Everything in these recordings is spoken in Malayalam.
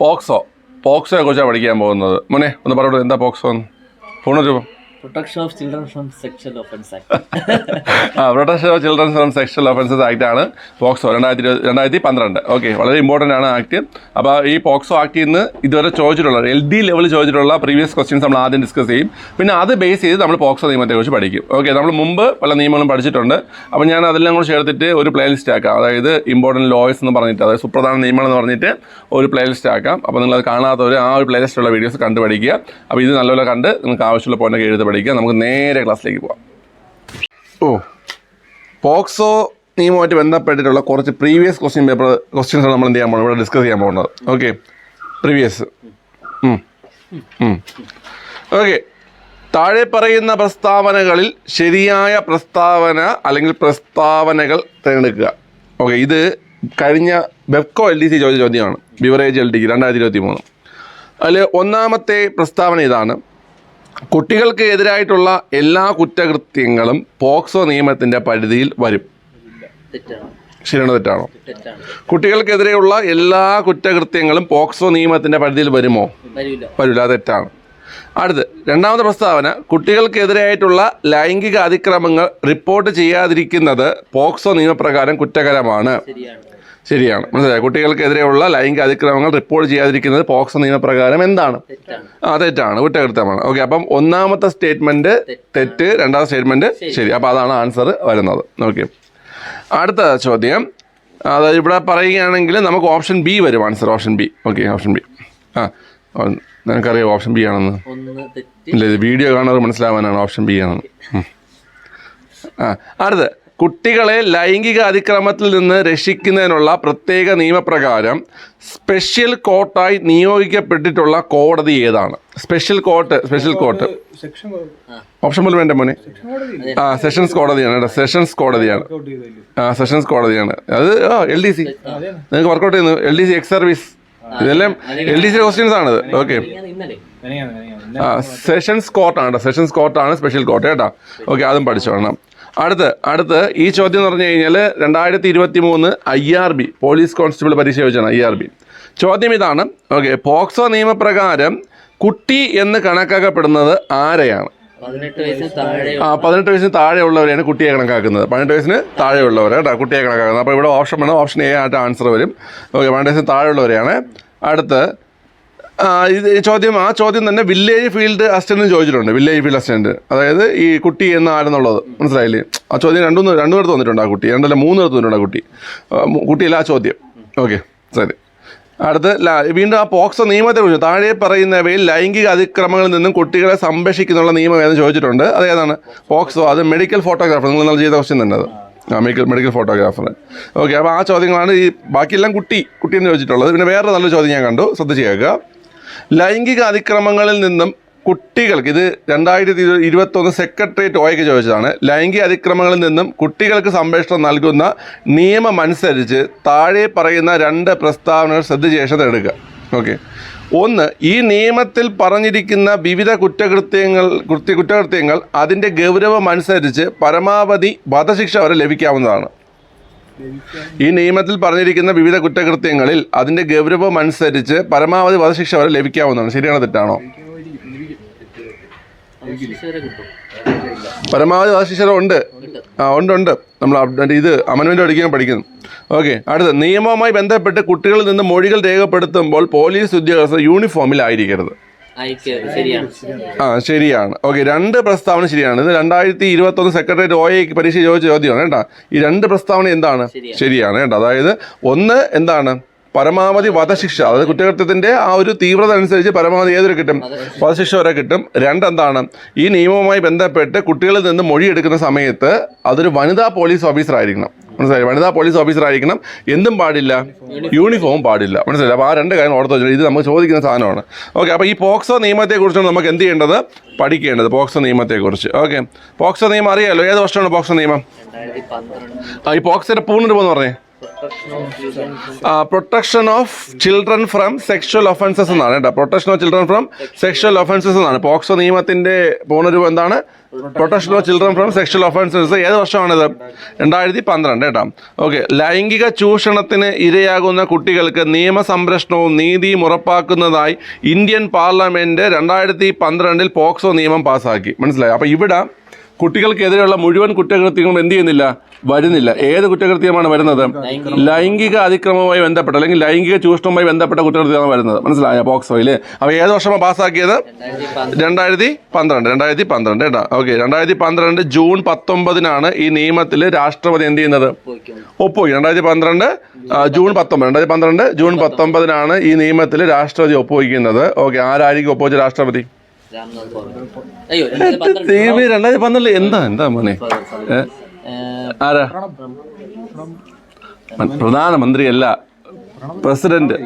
പോക്സോയെ കുറിച്ചാണ് പഠിക്കാൻ പോകുന്നത്. മോനെ ഒന്ന് പറഞ്ഞോളൂ, എന്താ പോക്സോ എന്ന്? പൂർണ്ണരൂപം protection of children from sexual offence act. Protection of children from sexual offences act ആണ് പോക്സോ 2012. ഓക്കെ, വളരെ ഇമ്പോർട്ടൻ്റ് ആണ് ആക്ട്. അപ്പോൾ ഈ പോക്സോ ആക്ടിൽ നിന്ന് ഇതുവരെ ചോദിച്ചിട്ടുള്ള LD ലെവൽ ചോദിച്ചിട്ടുള്ള പ്രീവിയസ് ക്വസ്റ്റ്യൻസ് നമ്മൾ ആദ്യം ഡിസ്കസ് ചെയ്യും. പിന്നെ അത് ബേസ് ചെയ്ത് നമ്മൾ പോക്സോ നിയമത്തെക്കുറിച്ച് പഠിക്കും. ഓക്കെ, നമ്മൾ മുമ്പ് പല നിയമങ്ങളും പഠിച്ചിട്ടുണ്ട്. അപ്പോൾ ഞാൻ അതെല്ലാം കൂടി ചേർത്തിട്ട് ഒരു പ്ലേലിസ്റ്റ് ആക്കാം. അതായത് ഇമ്പോർട്ടൻറ്റ് ലോസ് എന്ന് പറഞ്ഞിട്ട്, അതായത് സുപ്രധാന നിയമങ്ങൾ എന്ന് പറഞ്ഞിട്ട് ഒരു പ്ലേലിസ്റ്റ് ആക്കാം. അപ്പോൾ നിങ്ങളത് കാണാത്തവർ ആ ഒരു പ്ലേലിസ്റ്റുള്ള വീഡിയോസ് കണ്ടു പഠിക്കുക. അപ്പോൾ ഇത് നല്ലപോലെ കണ്ട് നിങ്ങൾക്ക് ആവശ്യമുള്ള പോയിൻ്റൊക്കെ എഴുതി പഠിക്കുക. നമുക്ക് നേരെ ക്ലാസ്സിലേക്ക് പോകാം. പോക്സോ നിയമവുമായിട്ട് ബന്ധപ്പെട്ടിട്ടുള്ള കുറച്ച് പ്രീവിയസ് ക്വസ്റ്റ്യൻസാണ് നമ്മൾ എന്ത് ചെയ്യാൻ പോകുന്നത്, ഇവിടെ ഡിസ്കസ് ചെയ്യാൻ പോകുന്നത്. Okay, previous. ഓക്കെ, താഴെ പറയുന്ന പ്രസ്താവനകളിൽ ശരിയായ പ്രസ്താവന അല്ലെങ്കിൽ പ്രസ്താവനകൾ തിരഞ്ഞെടുക്കുക. ഓക്കെ, ഇത് കഴിഞ്ഞ ബെഫ്കോ LDC ചോദിച്ച ചോദ്യമാണ്, ബിവറേജ് LD 2023. അതിൽ ഒന്നാമത്തെ പ്രസ്താവന ഇതാണ്: കുട്ടികൾക്ക് എതിരായിട്ടുള്ള എല്ലാ കുറ്റകൃത്യങ്ങളും പോക്സോ നിയമത്തിൻ്റെ പരിധിയിൽ വരും. ശരിയാണോ തെറ്റാണോ? കുട്ടികൾക്കെതിരെയുള്ള എല്ലാ കുറ്റകൃത്യങ്ങളും പോക്സോ നിയമത്തിൻ്റെ പരിധിയിൽ വരുമോ? വരില്ല, തെറ്റാണ്. അടുത്ത് രണ്ടാമത്തെ പ്രസ്താവന: കുട്ടികൾക്കെതിരായിട്ടുള്ള ലൈംഗിക അതിക്രമങ്ങൾ റിപ്പോർട്ട് ചെയ്യാതിരിക്കുന്നത് പോക്സോ നിയമപ്രകാരം കുറ്റകരമാണ്. ശരിയാണ്, മനസ്സിലായി. കുട്ടികൾക്കെതിരെയുള്ള ലൈംഗിക അതിക്രമങ്ങൾ റിപ്പോർട്ട് ചെയ്യാതിരിക്കുന്നത് പോക്സോ നിയമപ്രകാരം എന്താണ്? തെറ്റാണ്, കുറ്റകൃത്യമാണ്. ഓക്കെ, അപ്പം ഒന്നാമത്തെ സ്റ്റേറ്റ്മെന്റ് തെറ്റ്, രണ്ടാമത്തെ സ്റ്റേറ്റ്മെന്റ് ശരി. അപ്പം അതാണ് ആൻസർ വരുന്നത്. ഓക്കെ, അടുത്ത ചോദ്യം. അതായത് ഇവിടെ പറയുകയാണെങ്കിൽ നമുക്ക് ഓപ്ഷൻ B വരും answer. Option B. Okay, option B. നിനക്കറിയാം ഓപ്ഷൻ B ആണെന്ന്? ഇല്ല, ഇത് വീഡിയോ കാണാറ് മനസ്സിലാവാനാണ് ഓപ്ഷൻ B ആണെന്ന്. അടുത്ത്: കുട്ടികളെ ലൈംഗിക അതിക്രമത്തിൽ നിന്ന് രക്ഷിക്കുന്നതിനുള്ള പ്രത്യേക നിയമപ്രകാരം സ്പെഷ്യൽ കോർട്ടായി നിയോഗിക്കപ്പെട്ടിട്ടുള്ള കോടതി ഏതാണ്? സ്പെഷ്യൽ കോർട്ട് ഓപ്ഷൻ പോലും വേണ്ട മോനെ. സെഷൻസ് കോടതിയാണ് കേട്ടോ, സെഷൻസ് കോടതിയാണ്. അത് LDC നിങ്ങൾക്ക് വർക്കൗട്ട് ചെയ്യുന്നു. LDC എക്സ് സർവീസ്, ഇതെല്ലാം LDC ക്വസ്റ്റ്യൻസ് ആണിത്. ഓക്കെ, സെഷൻസ് കോർട്ടാണ് സ്പെഷ്യൽ കോർട്ട് കേട്ടോ. ഓക്കെ, അതും പഠിച്ചോളണം. അടുത്ത് ഈ ചോദ്യം എന്ന് പറഞ്ഞു കഴിഞ്ഞാൽ 2023 IRB പോലീസ് കോൺസ്റ്റബിൾ പരീക്ഷ ചോദിച്ചാണ്. IRB ചോദ്യം ഇതാണ്. ഓക്കെ, പോക്സോ നിയമപ്രകാരം കുട്ടി എന്ന് കണക്കാക്കപ്പെടുന്നത് ആരെയാണ്? 18 വയസ്സിന് താഴെയുള്ളവരെയാണ് കുട്ടിയെ കണക്കാക്കുന്നത്. 18 വയസ്സിന് താഴെയുള്ളവരെ കേട്ടോ കുട്ടിയെ കണക്കാക്കുന്നത്. അപ്പോൾ ഇവിടെ ഓപ്ഷൻ വേണം, ഓപ്ഷൻ A ആയിട്ട് ആൻസർ വരും. ഓക്കെ, 18 വയസ്സിന് താഴെയുള്ളവരെയാണ്. അടുത്ത് ആ ചോദ്യം തന്നെ വില്ലേജ് ഫീൽഡ് അസിസ്റ്റന്റ് ചോദിച്ചിട്ടുണ്ട്. വില്ലേജ് ഫീൽഡ് അസിസ്റ്റന്റ്, അതായത് ഈ കുട്ടി എന്ന് ആരെന്നുള്ളത് മനസ്സിലായില്ലേ? ആ ചോദ്യം രണ്ടുപേർക്ക് വന്നിട്ടുണ്ട്. ആ കുട്ടി 2 അല്ല 3 പേർക്ക് വന്നിട്ടുണ്ട്. ആ കുട്ടിയില്ല ആ ചോദ്യം. ഓക്കെ, ശരി. അടുത്ത് വീണ്ടും ആ പോക്സോ നിയമത്തെ കുറിച്ച്: താഴെ പറയുന്നവയിൽ ലൈംഗിക അതിക്രമങ്ങളിൽ നിന്നും കുട്ടികളെ സംരക്ഷിക്കുന്നുള്ള നിയമം ഏതെന്ന് ചോദിച്ചിട്ടുണ്ട്. അതേതാണ്? പോക്സോ. അത് മെഡിക്കൽ ഫോട്ടോഗ്രാഫർ, നിങ്ങൾ നല്ല ചെയ്ത ക്വസ്റ്റ്യൻ തന്നെ അത്. Medical photographer. ഓക്കെ, അപ്പോൾ ആ ചോദ്യങ്ങളാണ് ഈ ബാക്കിയെല്ലാം കുട്ടി എന്ന് ചോദിച്ചിട്ടുള്ളത്. പിന്നെ വേറെ നല്ല ചോദ്യം ഞാൻ കണ്ടു, ശ്രദ്ധിച്ച് കേൾക്കുക. ലൈംഗിക അതിക്രമങ്ങളിൽ നിന്നും കുട്ടികൾക്ക്, ഇത് 2021 സെക്രട്ടേറിയറ്റ് OAക്ക് ചോദിച്ചതാണ്. ലൈംഗിക അതിക്രമങ്ങളിൽ നിന്നും കുട്ടികൾക്ക് സംരക്ഷണം നൽകുന്ന നിയമം അനുസരിച്ച് താഴെ പറയുന്ന 2 പ്രസ്താവനകൾ ശ്രദ്ധിച്ച ശേഷം എടുക്കുക. ഓക്കെ, 1. ഈ നിയമത്തിൽ പറഞ്ഞിരിക്കുന്ന വിവിധ കുറ്റകൃത്യങ്ങൾ അതിൻ്റെ ഗൗരവം അനുസരിച്ച് പരമാവധി വധശിക്ഷ വരെ ലഭിക്കാവുന്നതാണ്. ഈ നിയമത്തിൽ പറഞ്ഞിരിക്കുന്ന വിവിധ കുറ്റകൃത്യങ്ങളിൽ അതിൻ്റെ ഗൗരവം അനുസരിച്ച് പരമാവധി വധശിക്ഷ വരെ ലഭിക്കാവുന്നതാണ്. ശരിയാണോ തെറ്റാണോ? പരമാവധി വധശിക്ഷ ഉണ്ട്. ഉണ്ട്. നമ്മൾ ഇത് അമെൻമെൻ്റ് പഠിക്കുന്നു. ഓക്കെ, അടുത്ത: നിയമവുമായി ബന്ധപ്പെട്ട് കുട്ടികളിൽ നിന്ന് മൊഴികൾ രേഖപ്പെടുത്തുമ്പോൾ പോലീസ് ഉദ്യോഗസ്ഥർ യൂണിഫോമിലായിരിക്കരുത്. ശരിയാണ്. ഓക്കെ, 2 പ്രസ്താവന ശരിയാണ്. ഇത് 2021 സെക്രട്ടേറിയറ്റ് OAക്ക് പരീക്ഷ ചോദിച്ച ചോദ്യമാണ് കേട്ടോ. ഈ 2 പ്രസ്താവന എന്താണ്? ശരിയാണ് കേട്ടോ. അതായത് 1 എന്താണ്? പരമാവധി വധശിക്ഷ, അതായത് കുറ്റകൃത്യത്തിൻ്റെ ആ ഒരു തീവ്രത അനുസരിച്ച് പരമാവധി ഏതൊരു കിട്ടും? വധശിക്ഷ വരെ കിട്ടും. 2 എന്താണ്? ഈ നിയമവുമായി ബന്ധപ്പെട്ട് കുട്ടികളിൽ നിന്ന് മൊഴിയെടുക്കുന്ന സമയത്ത് അതൊരു വനിതാ പോലീസ് ഓഫീസർ ആയിരിക്കണം. മനസ്സിലായി? വനിതാ പോലീസ് ഓഫീസർ ആയിരിക്കണം. എന്തും പാടില്ല, യൂണിഫോം പാടില്ല. മനസ്സിലായി? അപ്പോൾ ആ 2 കാര്യം ഓർത്ത് വെച്ചാൽ ഇത് നമുക്ക് ചോദിക്കുന്ന സാധനമാണ്. ഓക്കെ, അപ്പോൾ ഈ പോക്സോ നിയമത്തെക്കുറിച്ചാണ് നമുക്ക് എന്ത് ചെയ്യേണ്ടത്? പഠിക്കേണ്ടത് പോക്സോ നിയമത്തെക്കുറിച്ച്. ഓക്കെ, പോക്സോ നിയമം അറിയാമല്ലോ. ഏത് വർഷമാണ് പോക്സോ നിയമം? ഈ പോക്സോയുടെ പൂർണ്ണരൂപം എന്ന് പറഞ്ഞേ. Protection of children from sexual offences എന്നാണ് കേട്ടോ. Protection of children from sexual offences എന്നാണ് പോക്സോ നിയമത്തിന്റെ പൂർണ്ണരൂപം എന്താണ്? Protection of children from sexual offences. ഏത് വർഷമാണിത്? 2012 കേട്ടോ. ഓക്കെ. ലൈംഗിക ചൂഷണത്തിന് ഇരയാകുന്ന കുട്ടികൾക്ക് നിയമസംരക്ഷണവും നീതിയും ഉറപ്പാക്കുന്നതായി ഇന്ത്യൻ പാർലമെന്റ് 2012 പോക്സോ നിയമം പാസ്സാക്കി. മനസ്സിലായി? അപ്പൊ ഇവിടെ കുട്ടികൾക്കെതിരെയുള്ള മുഴുവൻ കുറ്റകൃത്യങ്ങളും എന്ത് ചെയ്യുന്നില്ല? വരുന്നില്ല. ഏത് കുറ്റകൃത്യമാണ് വരുന്നത്? ലൈംഗിക അതിക്രമവുമായി ബന്ധപ്പെട്ട അല്ലെങ്കിൽ ലൈംഗിക ചൂഷണവുമായി ബന്ധപ്പെട്ട കുറ്റകൃത്യമാണ് വരുന്നത്. മനസ്സിലായ? പോക്സോയിൽ. അപ്പോൾ ഏത് വർഷമാണ് പാസ്സാക്കിയത്? 2012 കേട്ടോ. ഓക്കെ. 2012 ജൂൺ 19 ഈ നിയമത്തിൽ രാഷ്ട്രപതി എന്ത് ചെയ്യുന്നത്? ഒപ്പുവയ്ക്കും. 2012 ജൂൺ 19 ഈ നിയമത്തിൽ രാഷ്ട്രപതി ഒപ്പുവയ്ക്കുന്നത്. ഓക്കെ. ആരായിരിക്കും ഒപ്പുവെച്ച രാഷ്ട്രപതി? 2012 എന്താ മോനെ? ആരാ? പ്രധാനമന്ത്രിയല്ല, പ്രസിഡന്റ്.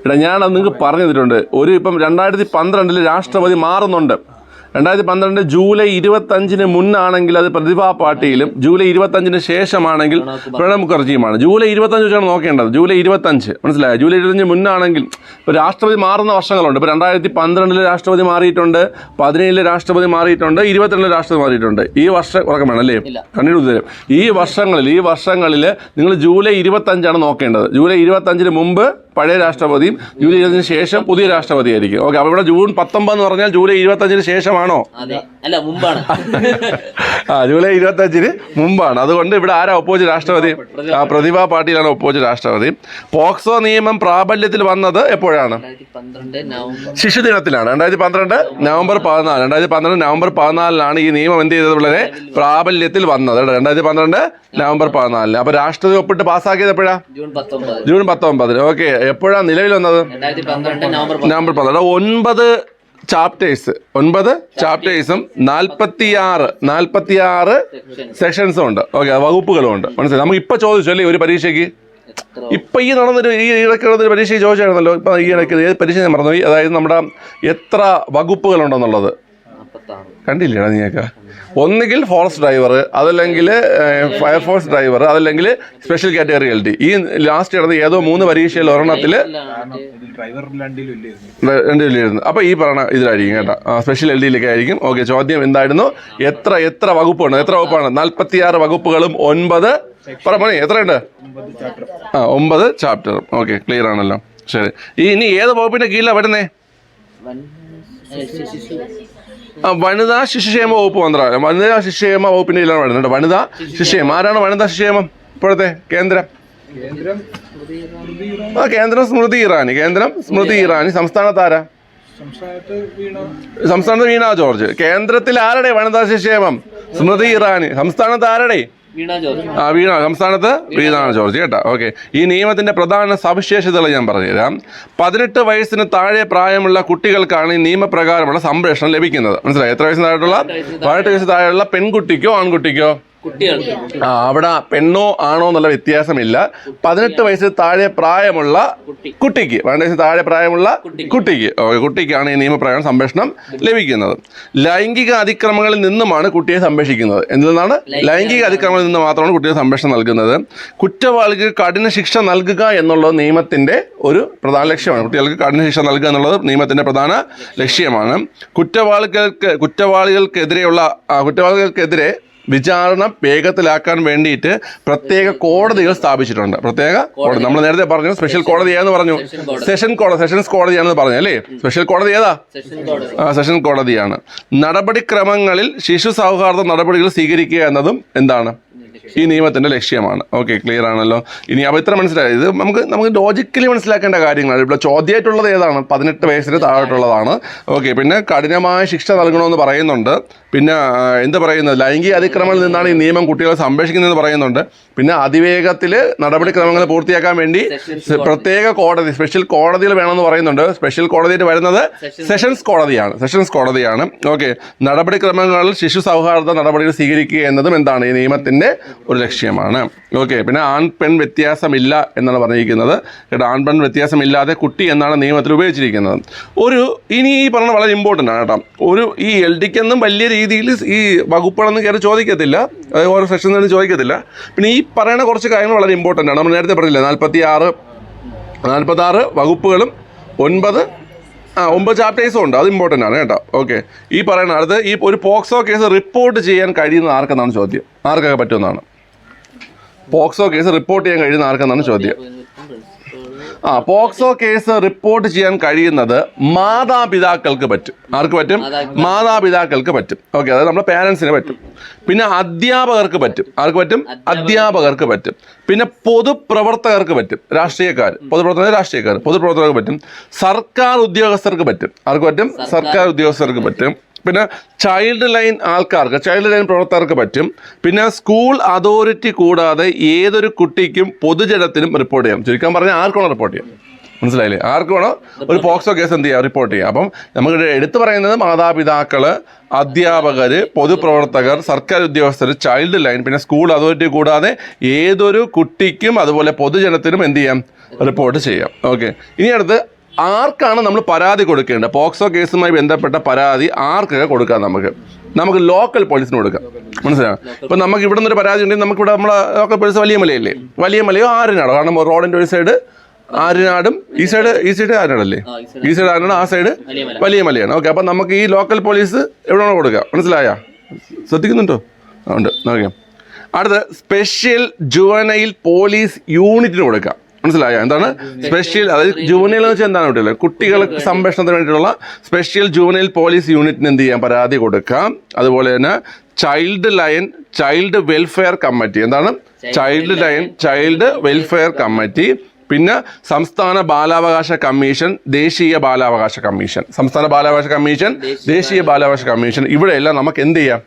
എടാ ഞാനത് നിങ്ങൾക്ക് പറഞ്ഞു തന്നിട്ടുണ്ട്. ഇപ്പം 2012 രാഷ്ട്രപതി മാറുന്നുണ്ട്. 2012 ജൂലൈ 25 മുന്നാണെങ്കിൽ അത് പ്രതിഭാ പാട്ടീലും ജൂലൈ 25 ശേഷമാണെങ്കിൽ പ്രണബ് മുഖർജിയുമാണ്. ജൂലൈ 25 വെച്ചാണ് നോക്കേണ്ടത്. ജൂലൈ 25 മനസ്സിലായോ? ജൂലൈ 25 മുന്നാണെങ്കിൽ ഇപ്പോൾ രാഷ്ട്രപതി മാറുന്ന വർഷങ്ങളുണ്ട്. ഇപ്പോൾ 2012 രാഷ്ട്രപതി മാറിയിട്ടുണ്ട്, 2017 രാഷ്ട്രപതി മാറിയിട്ടുണ്ട്, 2022 രാഷ്ട്രപതി മാറിയിട്ടുണ്ട്. ഈ വർഷം ഉറക്കം വേണം അല്ലേ? കണ്ടിട്ട് തരും. ഈ വർഷങ്ങളിൽ നിങ്ങൾ ജൂലൈ 25 നോക്കേണ്ടത്. ജൂലൈ 25 മുമ്പ് പഴയ രാഷ്ട്രപതിയും ജൂലൈ 25 ശേഷം പുതിയ രാഷ്ട്രപതി ആയിരിക്കും. ഓക്കെ. അപ്പോൾ ഇവിടെ ജൂൺ 19 എന്ന് പറഞ്ഞാൽ ജൂലൈ 25 ശേഷമാണോ? അല്ല, മുമ്പാണ്. ജൂലൈ 25 മുമ്പാണ്. അതുകൊണ്ട് ഇവിടെ ആരാ ഒപ്പുവെച്ച രാഷ്ട്രപതി? പ്രതിഭാ പാട്ടീലാണ് ഒപ്പുവെച്ച രാഷ്ട്രപതി. പോക്സോ നിയമം പ്രാബല്യത്തിൽ വന്നത് എപ്പോഴാണ്? ശിശുദിനത്തിലാണ്. 2012 നവംബർ 14 ഈ നിയമം എന്ത് ചെയ്തത്? വളരെ പ്രാബല്യത്തിൽ വന്നത് 2012 നവംബർ 14. അപ്പൊ രാഷ്ട്രപതി ഒപ്പിട്ട് പാസ്സാക്കിയത് എപ്പോഴാ? ജൂൺ 19. ഓക്കെ. എപ്പോഴാണ് നിലവിൽ വന്നത്? നവംബർ 14. 9 ചാപ്റ്റേഴ്സും 46 സെക്ഷൻസും ഉണ്ട്. ഓക്കെ. വകുപ്പുകളും ഉണ്ട്. മനസ്സിലായി? നമുക്ക് ഇപ്പൊ ചോദിച്ചു അല്ലേ ഒരു പരീക്ഷയ്ക്ക്? ഇപ്പൊ ഈ ഇടയ്ക്ക് നടന്നൊരു പരീക്ഷയ്ക്ക് ചോദിച്ചായിരുന്നല്ലോ. ഇപ്പൊ ഈ ഇടയ്ക്ക് ഏത് പരീക്ഷ ഞാൻ മറന്നുപോയി. അതായത് നമ്മുടെ എത്ര വകുപ്പുകളുണ്ടെന്നുള്ളത് കണ്ടില്ലേടാ നീയൊക്കെ? ഒന്നുകിൽ ഫോറസ്റ്റ് ഡ്രൈവർ, അതല്ലെങ്കിൽ ഫയർഫോഴ്സ് ഡ്രൈവർ, അതല്ലെങ്കിൽ സ്പെഷ്യൽ കാറ്റഗറി LD. ഈ ലാസ്റ്റ് നടന്ന ഏതോ 3 പരീക്ഷയിൽ ഒരെണ്ണത്തിൽ 2 അപ്പൊ ഈ പറഞ്ഞ ഇതിലായിരിക്കും കേട്ടോ. സ്പെഷ്യൽ LDയിലൊക്കെ ആയിരിക്കും. ഓക്കെ. ചോദ്യം എന്തായിരുന്നു? എത്ര വകുപ്പാണ്? എത്ര വകുപ്പാണ്? 46 വകുപ്പുകളും 9 പറഞ്ഞേ എത്രയുണ്ട്? 9 ചാപ്റ്ററും. ഓക്കെ. ക്ലിയർ ആണല്ലോ. ശരി. ഇനി ഏത് വകുപ്പിന്റെ കീഴിലാണ് വരുന്നേ? വനിതാ ശിശുക്ഷേമ വകുപ്പ് മന്ത്രാലയം. വനിതാ ശിശുക്ഷേമ വകുപ്പിന്റെ കീഴിലാണ് വരുന്നത്. വനിതാ ശിശുക്ഷേമം. ആരാണ് വനിതാ ശിശുക്ഷേമം ഇപ്പോഴത്തെ കേന്ദ്രം? കേന്ദ്രം സ്മൃതി ഇറാനി. സംസ്ഥാനത്ത് വീണ ജോർജ്. കേന്ദ്രത്തിൽ ആരുടെ വനിതാ ശിശുക്ഷേമം? സ്മൃതി ഇറാനി. സംസ്ഥാനത്ത് ആരുടെ? സംസ്ഥാനത്ത് വീണ ജോർജ് കേട്ടോ. ഓക്കെ. ഈ നിയമത്തിന്റെ പ്രധാന സവിശേഷതകൾ ഞാൻ പറഞ്ഞുതരാം. 18 വയസ്സിന് താഴെ പ്രായമുള്ള കുട്ടികൾക്കാണ് ഈ നിയമപ്രകാരമുള്ള സംരക്ഷണം ലഭിക്കുന്നത്. മനസ്സിലായി? എത്ര വയസ്സിന് താഴെയുള്ള? 18 വയസ്സിന് താഴെയുള്ള പെൺകുട്ടിക്കോ ആൺകുട്ടിക്കോ? അവിടെ പെണ്ണോ ആണോ എന്നുള്ള വ്യത്യാസമില്ല. 18 വയസ്സിന് താഴെ പ്രായമുള്ള കുട്ടിക്ക്, 18 വയസ്സിന് താഴെ പ്രായമുള്ള കുട്ടിക്കാണ് ഈ നിയമപ്രകാരം സംരക്ഷണം ലഭിക്കുന്നത്. ലൈംഗിക അതിക്രമങ്ങളിൽ നിന്നുമാണ് കുട്ടിയെ സംരക്ഷിക്കുന്നത്. എന്തിനാണ്? ലൈംഗിക അതിക്രമങ്ങളിൽ നിന്ന് മാത്രമാണ് കുട്ടിയെ സംരക്ഷണം നൽകുന്നത്. കുറ്റവാളികൾക്ക് കഠിന ശിക്ഷ നൽകുക എന്നുള്ളത് നിയമത്തിന്റെ ഒരു പ്രധാന ലക്ഷ്യമാണ്. കുട്ടികൾക്ക് കഠിന ശിക്ഷ നൽകുക എന്നുള്ളത് നിയമത്തിന്റെ പ്രധാന ലക്ഷ്യമാണ്. കുറ്റവാളികൾക്കെതിരെ വിചാരണ വേഗത്തിലാക്കാൻ വേണ്ടിയിട്ട് പ്രത്യേക കോടതികൾ സ്ഥാപിച്ചിട്ടുണ്ട്. പ്രത്യേക കോടതി നമ്മൾ നേരത്തെ പറഞ്ഞു. സ്പെഷ്യൽ കോടതി ഏതെന്ന് പറഞ്ഞു? സെഷൻസ് കോടതിയാണെന്ന് പറഞ്ഞു അല്ലേ? സ്പെഷ്യൽ കോടതി ഏതാ? സെഷൻ കോടതിയാണ്. നടപടിക്രമങ്ങളിൽ ശിശു സൗഹാർദ്ദ നടപടികൾ സ്വീകരിക്കുക എന്നതും എന്താണ്? ഈ നിയമത്തിന്റെ ലക്ഷ്യമാണ്. ഓക്കെ. ക്ലിയർ ആണല്ലോ. ഇനി അപ്പോൾ ഇത്ര മനസ്സിലായത്. ഇത് നമുക്ക് ലോജിക്കലി മനസ്സിലാക്കേണ്ട കാര്യങ്ങളാണ്. ഇവിടെ ചോദ്യമായിട്ടുള്ളത് ഏതാണ്? 18 വയസ്സിന് താഴോട്ടുള്ളതാണ്. ഓക്കെ. പിന്നെ കഠിനമായ ശിക്ഷ നൽകണമെന്ന് പറയുന്നുണ്ട്. പിന്നെ എന്ത് പറയുന്നത്? ലൈംഗിക അതിക്രമങ്ങളിൽ നിന്നാണ് ഈ നിയമം കുട്ടികളെ സംരക്ഷിക്കുന്നതെന്ന് പറയുന്നുണ്ട്. പിന്നെ അതിവേഗത്തിൽ നടപടിക്രമങ്ങൾ പൂർത്തിയാക്കാൻ വേണ്ടി പ്രത്യേക കോടതി, സ്പെഷ്യൽ കോടതികൾ വേണമെന്ന് പറയുന്നുണ്ട്. സ്പെഷ്യൽ കോടതിയിൽ വരുന്നത് സെഷൻസ് കോടതിയാണ്. ഓക്കെ. നടപടിക്രമങ്ങളിൽ ശിശു സൗഹാർദ്ദ നടപടികൾ സ്വീകരിക്കുക എന്നതും എന്താണ്? ഈ നിയമത്തിന്റെ ഒരു ലക്ഷ്യമാണ്. ഓക്കെ. പിന്നെ ആൺ പെൺ വ്യത്യാസമില്ല എന്നാണ് പറഞ്ഞിരിക്കുന്നത് കേട്ടോ. ആൺ പെൺ വ്യത്യാസമില്ലാതെ കുട്ടി എന്നാണ് നിയമത്തിൽ ഉപയോഗിച്ചിരിക്കുന്നത്. ഇനി ഈ പറഞ്ഞ വളരെ ഇമ്പോർട്ടൻ്റ് ആണ് കേട്ടോ. ഈ LDക്കൊന്നും വലിയ രീതിയിൽ ഈ വകുപ്പുകളൊന്നും കയറി ചോദിക്കത്തില്ല, ഓരോ സെക്ഷനിൽ ചോദിക്കത്തില്ല. പിന്നെ ഈ പറയുന്ന കുറച്ച് കാര്യങ്ങൾ വളരെ ഇമ്പോർട്ടൻ്റ് ആണ്. നമ്മൾ നേരത്തെ പറഞ്ഞില്ലേ 46 വകുപ്പുകളും 9 ചാപ്റ്റേഴ്സും ഉണ്ട്. അത് ഇമ്പോർട്ടൻ്റ് ആണ് കേട്ടോ. ഓക്കെ, ഈ പറയുന്ന അടുത്ത് ഈ ഒരു പോക്സോ കേസ് റിപ്പോർട്ട് ചെയ്യാൻ കഴിയുന്ന ആർക്കെന്നാണ് ചോദ്യം. ആർക്കൊക്കെ പറ്റുമെന്നാണ് പോക്സോ കേസ് റിപ്പോർട്ട് ചെയ്യാൻ കഴിയുന്ന ആർക്കെന്നാണ് ചോദ്യം. പോക്സോ കേസ് റിപ്പോർട്ട് ചെയ്യാൻ കഴിയുന്നത് മാതാപിതാക്കൾക്ക് പറ്റും. ആർക്ക് പറ്റും? മാതാപിതാക്കൾക്ക് പറ്റും. ഓക്കെ, അതായത് നമ്മുടെ പേരൻസിന് പറ്റും. പിന്നെ അധ്യാപകർക്ക് പറ്റും. ആർക്ക് പറ്റും? അധ്യാപകർക്ക് പറ്റും. പിന്നെ പൊതുപ്രവർത്തകർക്ക് പറ്റും. പൊതുപ്രവർത്തകർക്ക് പറ്റും. സർക്കാർ ഉദ്യോഗസ്ഥർക്ക് പറ്റും. ആർക്ക് പറ്റും? സർക്കാർ ഉദ്യോഗസ്ഥർക്ക് പറ്റും. പിന്നെ ചൈൽഡ് ലൈൻ പ്രവർത്തകർക്ക് പറ്റും. പിന്നെ സ്കൂൾ അതോറിറ്റി കൂടാതെ ഏതൊരു കുട്ടിക്കും പൊതുജനത്തിനും റിപ്പോർട്ട് ചെയ്യാം. ചുരുക്കാൻ പറഞ്ഞാൽ ആർക്കാണോ റിപ്പോർട്ട് ചെയ്യാം. മനസ്സിലായില്ലേ? ആർക്കാണോ ഒരു പോക്സോ കേസ് എന്ത് ചെയ്യാം? റിപ്പോർട്ട് ചെയ്യാം. അപ്പം നമുക്ക് എടുത്തു പറയുന്നത് മാതാപിതാക്കള്, അധ്യാപകർ, പൊതുപ്രവർത്തകർ, സർക്കാർ ഉദ്യോഗസ്ഥർ, ചൈൽഡ് ലൈൻ, പിന്നെ സ്കൂൾ അതോറിറ്റി കൂടാതെ ഏതൊരു കുട്ടിക്കും അതുപോലെ പൊതുജനത്തിനും എന്ത് ചെയ്യാം? റിപ്പോർട്ട് ചെയ്യാം. ഓക്കെ, ഇനി അടുത്ത് ആർക്കാണ് നമ്മൾ പരാതി കൊടുക്കേണ്ടത്? പോക്സോ കേസുമായി ബന്ധപ്പെട്ട പരാതി ആർക്കൊക്കെ കൊടുക്കാം? നമുക്ക് ലോക്കൽ പോലീസിന് കൊടുക്കാം. മനസ്സിലായോ? ഇപ്പം നമുക്ക് ഇവിടെ നിന്നൊരു പരാതി ഉണ്ടെങ്കിൽ നമുക്കിവിടെ നമ്മളെ ലോക്കൽ പോലീസ് വലിയ മലയോ ആര്യനാടോ? കാരണം റോഡിൻ്റെ ഒരു സൈഡ് ആര്യനാടും ഈ സൈഡ് ആര്യനാടല്ലേ? ഈ സൈഡ് ആര്യനാട്, ആ സൈഡ് വലിയ മലയാണ്. ഓക്കെ, അപ്പം നമുക്ക് ഈ ലോക്കൽ പോലീസ് എവിടെയാണോ കൊടുക്കുക? മനസ്സിലായോ? ശ്രദ്ധിക്കുന്നുണ്ടോ? ഉണ്ട്. ഓക്കെ, അടുത്ത സ്പെഷ്യൽ ജുവനൈൽ പോലീസ് യൂണിറ്റിന് കൊടുക്കാം. മനസ്സിലായോ? എന്താണ് സ്പെഷ്യൽ? അതായത് ജുവനൈൽ എന്ന് വെച്ചാൽ എന്താണ് കുട്ടികൾ? കുട്ടികൾക്ക് സംരക്ഷണത്തിന് വേണ്ടിയിട്ടുള്ള സ്പെഷ്യൽ ജുവനൈൽ പോലീസ് യൂണിറ്റിന് എന്ത് ചെയ്യാം? പരാതി കൊടുക്കാം. അതുപോലെ തന്നെ ചൈൽഡ് വെൽഫെയർ കമ്മിറ്റി. എന്താണ് child line child welfare committee? പിന്നെ സംസ്ഥാന ബാലാവകാശ കമ്മീഷൻ, ദേശീയ ബാലാവകാശ കമ്മീഷൻ. ഇവിടെയെല്ലാം നമുക്ക് എന്ത് ചെയ്യാം?